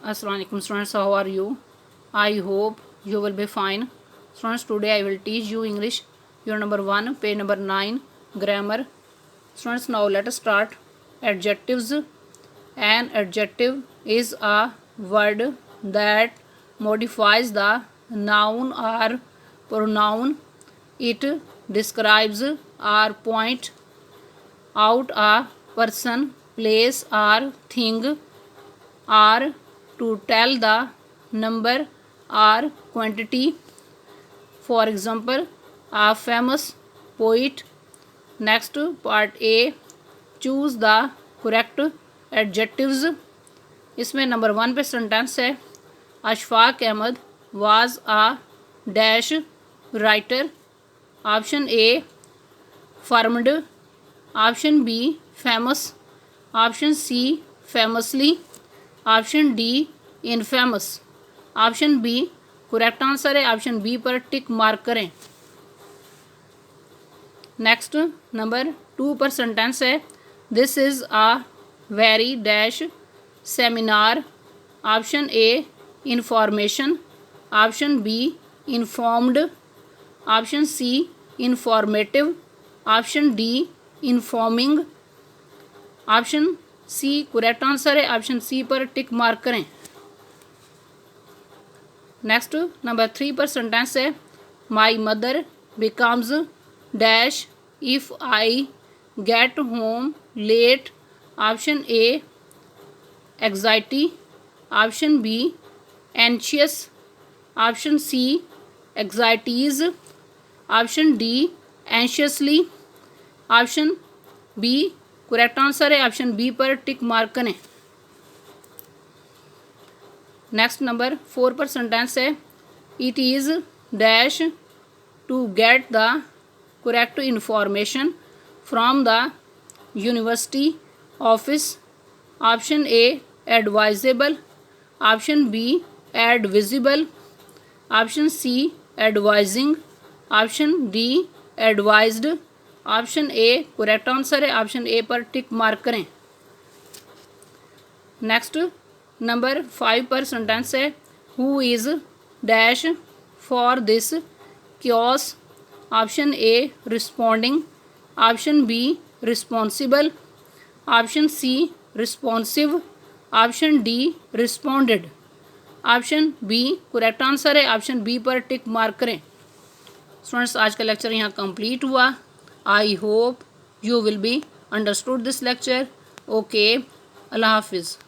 Assalamu alaikum students, how are you? I hope you will be fine. Students, today I will teach you English, your number 1, page number 9, grammar. Students, now let us start. Adjectives. An adjective is a word that modifies the noun or pronoun. It describes or points out a person, place or thing, or to tell the number or quantity. For example, a famous poet. Next, part A, choose the correct adjectives. इसमें number 1 पे sentence है, Ashfaq Ahmed was a dash writer. Option A famed, option B famous, option C famously, option D infamous. Option B correct answer है. Option B पर tick mark करें. Next number 2 पर sentence है, this is a very dash seminar. Option A information, option B informed, option C informative, option D informing. Option C correct answer है. Option C पर tick mark करें. Next number 3 पर sentence है, my mother becomes dash if I get home late. Option A anxiety, option B anxious, option C anxieties, option D anxiously, option B correct answer है. Option B पर tick mark करें. Next number 4 पर sentence है, it is dash to get the correct information from the university office. Option A advisable, option B advisible, option C advising, option D advised. Option A correct answer है. Option A पर tick mark करें. Next number 5 पर sentence है, who is dash for this chaos. Option A responding, option B responsible, option C responsive, option D responded. Option B correct answer है. Option B पर tick mark करें. Students, आज का lecture यहाँ complete हुआ. I hope you will be understood this lecture. Okay, Allah Hafiz.